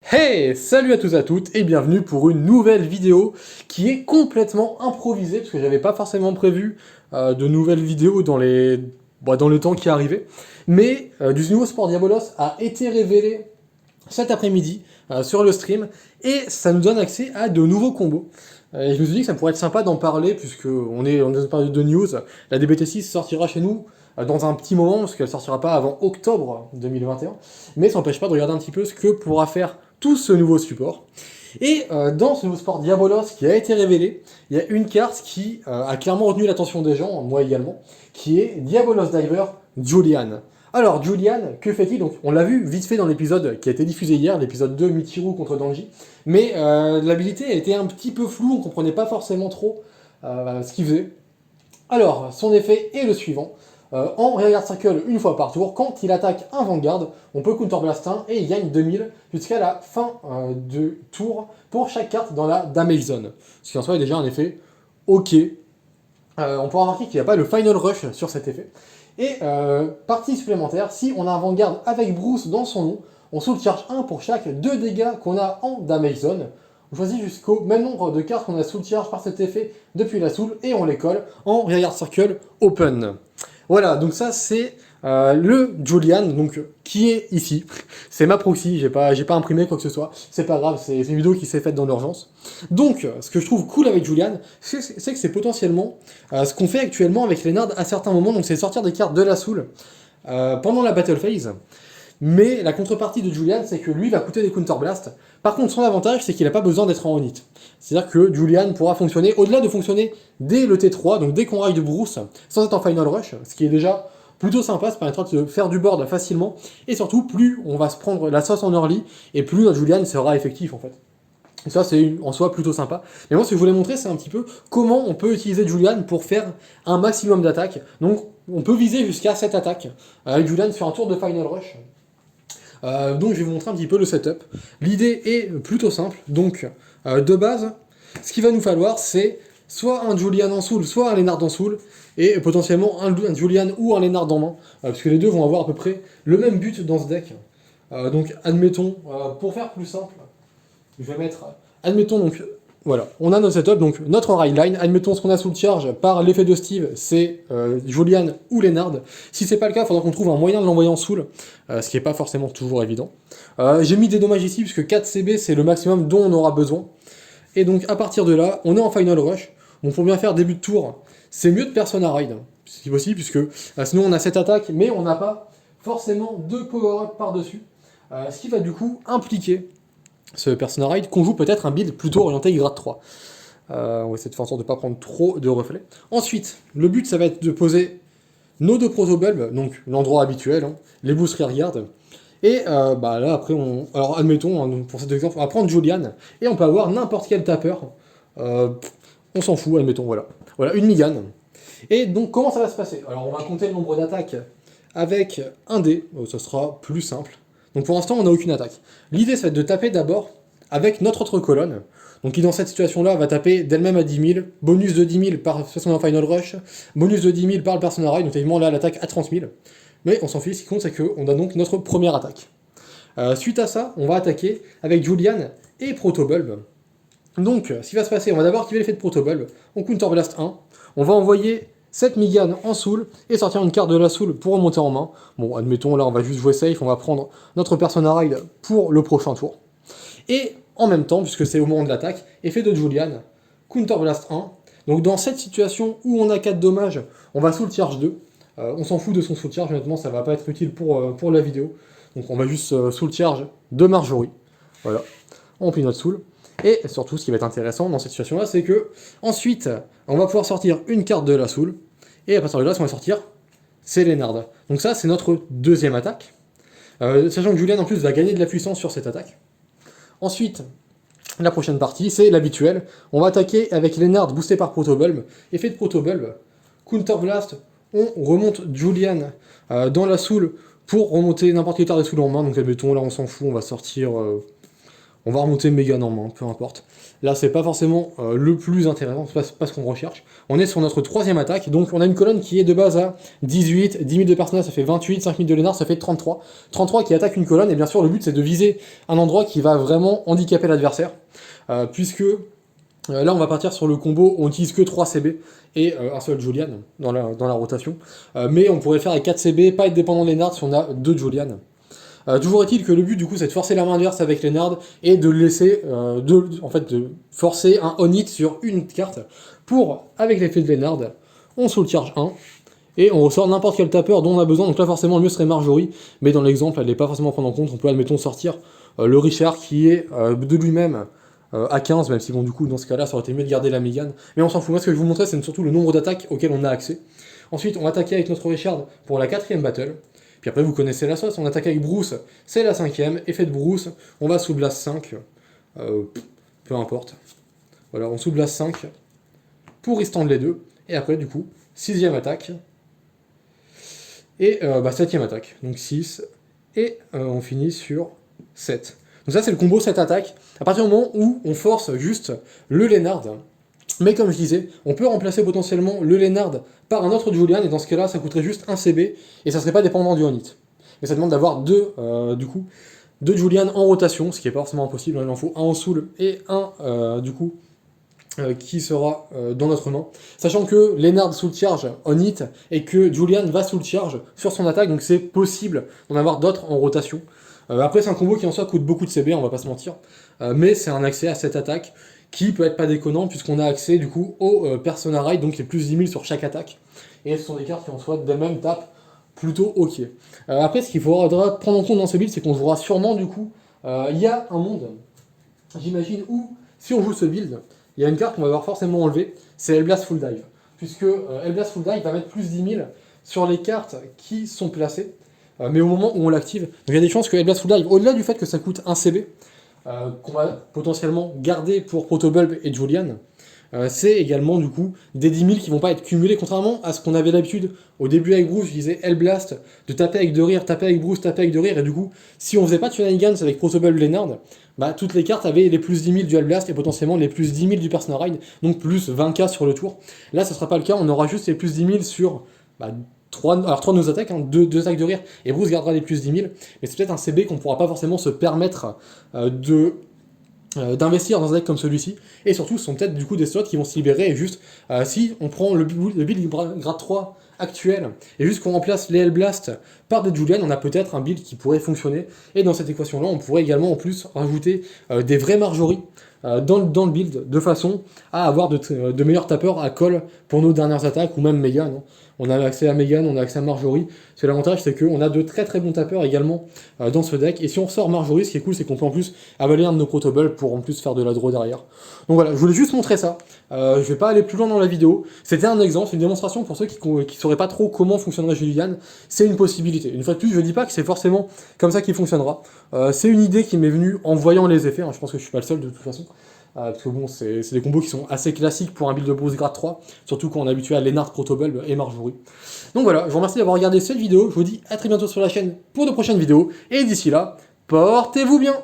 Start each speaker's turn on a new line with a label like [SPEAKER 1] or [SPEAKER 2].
[SPEAKER 1] Hey, salut à tous et à toutes et bienvenue pour une nouvelle vidéo qui est complètement improvisée parce que j'avais pas forcément prévu de nouvelles vidéos dans le temps qui arrivait. Mais du nouveau Sport Diabolos a été révélé cet après-midi sur le stream et ça nous donne accès à de nouveaux combos. Et je me suis dit que ça pourrait être sympa d'en parler puisque on est dans une période de news. La DBT6 sortira chez nous dans un petit moment parce qu'elle sortira pas avant octobre 2021. Mais ça n'empêche pas de regarder un petit peu ce que pourra faire tout ce nouveau support. Et dans ce nouveau sport Diabolos qui a été révélé, il y a une carte qui a clairement retenu l'attention des gens, moi également, qui est Diabolos Diver Julian. Alors Julian, que fait-il? Donc on l'a vu vite fait dans l'épisode qui a été diffusé hier, l'épisode 2 Michiru contre Danji, mais l'habilité a été un petit peu floue, on comprenait pas forcément trop ce qu'il faisait. Alors, son effet est le suivant. En Rearguard Circle une fois par tour, quand il attaque un Vanguard, on peut Counterblast 1 et il gagne 2000 jusqu'à la fin du tour pour chaque carte dans la Damage Zone. Ce qui en soi est déjà un effet ok. On peut remarquer qu'il n'y a pas le Final Rush sur cet effet. Et partie supplémentaire, si on a un Vanguard avec Bruce dans son nom, on soul charge 1 pour chaque 2 dégâts qu'on a en Damage Zone. On choisit jusqu'au même nombre de cartes qu'on a soul charge par cet effet depuis la soul et on les colle en Rearguard Circle Open. Voilà, donc ça c'est le Julian, donc qui est ici. C'est ma proxy, j'ai pas imprimé quoi que ce soit. C'est pas grave, c'est une vidéo qui s'est faite dans l'urgence. Donc, ce que je trouve cool avec Julian, c'est que c'est potentiellement ce qu'on fait actuellement avec les nards à certains moments. Donc, c'est sortir des cartes de la soul pendant la battle phase. Mais la contrepartie de Julian, c'est que lui va coûter des counterblast. Par contre, son avantage, c'est qu'il n'a pas besoin d'être en hit. C'est-à-dire que Julian pourra fonctionner, au-delà de fonctionner dès le T3, donc dès qu'on raille de Bruce, sans être en final rush, ce qui est déjà plutôt sympa, ça permettra de faire du board facilement, et surtout, plus on va se prendre la sauce en early, et plus notre Julian sera effectif en fait. Et ça, c'est en soi plutôt sympa. Mais moi, ce que je voulais montrer, c'est un petit peu comment on peut utiliser Julian pour faire un maximum d'attaques. Donc, on peut viser jusqu'à 7 attaques avec Julian sur un tour de final rush. Donc je vais vous montrer un petit peu le setup. L'idée est plutôt simple. Donc de base, ce qu'il va nous falloir, c'est soit un Julian en soul, soit un Lennard en soul, et potentiellement un Julian ou un Lennard en main, parce que les deux vont avoir à peu près le même but dans ce deck. Donc admettons, pour faire plus simple, je vais mettre, admettons donc, voilà, on a notre setup, donc notre ride line, admettons ce qu'on a sous le charge par l'effet de Steve, c'est Julian ou Lennard. Si c'est pas le cas, il faudra qu'on trouve un moyen de l'envoyer en soul, ce qui n'est pas forcément toujours évident. J'ai mis des dommages ici, puisque 4 CB c'est le maximum dont on aura besoin. Et donc à partir de là, on est en final rush. Bon, pour bien faire début de tour, c'est mieux de Persona Ride, si possible, puisque sinon on a cette attaque, mais on n'a pas forcément deux power-up par-dessus. Ce qui va du coup impliquer ce Persona Ride qu'on joue peut-être un build plutôt orienté grade 3. On va essayer de faire en sorte de ne pas prendre trop de reflets. Ensuite, le but ça va être de poser nos deux protobulbs, donc l'endroit habituel, hein, les boosts rearguard. Et là après, alors admettons, hein, pour cet exemple, on va prendre Julian, et on peut avoir n'importe quel tapeur. On s'en fout, admettons, voilà. Voilà, une Migan. Et donc comment ça va se passer? Alors on va compter le nombre d'attaques avec un dé, ça sera plus simple. Donc pour l'instant on n'a aucune attaque. L'idée ça va être de taper d'abord avec notre autre colonne, donc qui dans cette situation-là va taper d'elle-même à 10 000, bonus de 10 000 par façon en final rush, bonus de 10 000 par le Persona Ride, donc évidemment là l'attaque à 30 000. Mais on s'en fiche, ce qui compte c'est qu'on a donc notre première attaque. Suite à ça, on va attaquer avec Julian et Protobulb. Donc, ce qui va se passer, on va d'abord activer l'effet de Protobulb, on Counterblast 1, on va envoyer cette Migan en soul et sortir une carte de la soul pour remonter en main. Bon, admettons, là on va juste jouer safe, on va prendre notre Persona Ride pour le prochain tour. Et en même temps, puisque c'est au moment de l'attaque, effet de Julian, Counterblast 1. Donc dans cette situation où on a 4 dommages, on va soul charge 2. On s'en fout de son soul charge, honnêtement, ça va pas être utile pour la vidéo. Donc on va juste soul charge de Marjorie. Voilà, on plie notre soul. Et surtout, ce qui va être intéressant dans cette situation-là, c'est que ensuite, on va pouvoir sortir une carte de la soul. Et à partir de là, ce qu'on va sortir, c'est Lennard. Donc ça, c'est notre deuxième attaque. Sachant que Julian, en plus, va gagner de la puissance sur cette attaque. Ensuite, la prochaine partie, c'est l'habituel. On va attaquer avec Lennard boosté par Protobulb. Effet de Protobulb, Counterblast, on remonte Julian dans la soul pour remonter n'importe quelle carte de soul en main. Donc admettons, là on s'en fout, on va sortir On va remonter Mégane en main, peu importe. Là, c'est pas forcément le plus intéressant, c'est pas ce qu'on recherche. On est sur notre troisième attaque, donc on a une colonne qui est de base à 18, 10 000 de personnage, ça fait 28, 5 000 de Lénard, ça fait 33. 33 qui attaque une colonne, et bien sûr, le but c'est de viser un endroit qui va vraiment handicaper l'adversaire, puisque là, on va partir sur le combo, on utilise que 3 CB et un seul Julian dans la rotation. Mais on pourrait faire avec 4 CB, pas être dépendant de Lénard si on a 2 Julian. Toujours est-il que le but du coup c'est de forcer la main adverse avec Lénard et de laisser, de forcer un on-hit sur une carte pour, avec l'effet de Lénard, on soul charge 1 et on ressort n'importe quel tapeur dont on a besoin. Donc là forcément le mieux serait Marjorie, mais dans l'exemple elle n'est pas forcément à prendre en compte. On peut admettons sortir le Richard qui est de lui-même à 15, même si bon du coup dans ce cas-là ça aurait été mieux de garder la Mégane. Mais on s'en fout, moi ce que je vais vous montrer c'est surtout le nombre d'attaques auxquelles on a accès. Ensuite on va attaquer avec notre Richard pour la 4ème battle. Puis après, vous connaissez la sauce, on attaque avec Bruce, c'est la 5ème, effet de Bruce, on va sous Blast 5, peu importe. Voilà, on sous Blast 5 pour restendre les deux, et après, du coup, 6ème attaque, et 7ème attaque, donc 6, et on finit sur 7. Donc ça, c'est le combo 7 attaques, à partir du moment où on force juste le Lénard. Mais comme je disais, on peut remplacer potentiellement le Lénard par un autre Julian, et dans ce cas-là, ça coûterait juste un CB, et ça serait pas dépendant du on-hit. Mais ça demande d'avoir deux Julian en rotation, ce qui est pas forcément impossible, il en faut un en soul et un, qui sera dans notre main. Sachant que Lénard soul charge on-hit, et que Julian va soul charge sur son attaque, donc c'est possible d'en avoir d'autres en rotation. Après, c'est un combo qui en soi coûte beaucoup de CB, on va pas se mentir, mais c'est un accès à cette attaque, qui peut être pas déconnant puisqu'on a accès du coup au Persona Ride, donc les plus 10 000 sur chaque attaque. Et ce sont des cartes qui en soi d'elles-mêmes tapent plutôt ok. Après ce qu'il faudra prendre en compte dans ce build, c'est qu'on jouera sûrement du coup, il y a un monde, j'imagine, où si on joue ce build, il y a une carte qu'on va avoir forcément enlevée, c'est Hellblast Full Dive. Puisque Hellblast Full Dive va mettre plus 10 000 sur les cartes qui sont placées, mais au moment où on l'active. Donc il y a des chances que Hellblast Full Dive, au-delà du fait que ça coûte 1 CB, qu'on va potentiellement garder pour Protobulb et Julian, c'est également du coup des 10 000 qui vont pas être cumulés, contrairement à ce qu'on avait l'habitude au début avec Bruce, je disais Hellblast, de taper avec de rire, taper avec Bruce, taper avec de rire, et du coup, si on faisait pas de shenanigans avec Protobulb Lénard, bah toutes les cartes avaient les plus 10 000 du Hellblast et potentiellement les plus 10 000 du Persona Ride, donc plus 20k sur le tour. Là, ça sera pas le cas, on aura juste les plus 10 000 sur 3 de nos attaques, 2 attaques de rire, et Bruce gardera les plus 10 000, mais c'est peut-être un CB qu'on pourra pas forcément se permettre d'investir dans un deck comme celui-ci, et surtout ce sont peut-être du coup des slots qui vont se libérer, et juste si on prend le build grade 3 actuel, et juste qu'on remplace les Hellblast par des Julian, on a peut-être un build qui pourrait fonctionner, et dans cette équation-là, on pourrait également en plus rajouter des vrais Marjorie dans le build, de façon à avoir de meilleurs tapeurs à call pour nos dernières attaques, ou même Mégane. Hein. On a accès à Mégane, on a accès à Marjorie. C'est l'avantage, c'est qu'on a de très très bons tapeurs également dans ce deck. Et si on sort Marjorie, ce qui est cool, c'est qu'on peut en plus avaler un de nos Protobulb pour en plus faire de la draw derrière. Donc voilà, je voulais juste montrer ça. Je vais pas aller plus loin dans la vidéo. C'était un exemple, c'est une démonstration pour ceux qui sauraient pas trop comment fonctionnerait Julian. C'est une possibilité. Une fois de plus, je dis pas que c'est forcément comme ça qu'il fonctionnera. C'est une idée qui m'est venue en voyant les effets. Hein. Je pense que je suis pas le seul de toute façon. Parce que bon, c'est des combos qui sont assez classiques pour un build de Bruce grade 3, surtout quand on est habitué à Lénard, Protobulb et Marjorie. Donc voilà, je vous remercie d'avoir regardé cette vidéo, je vous dis à très bientôt sur la chaîne pour de prochaines vidéos, et d'ici là, portez-vous bien!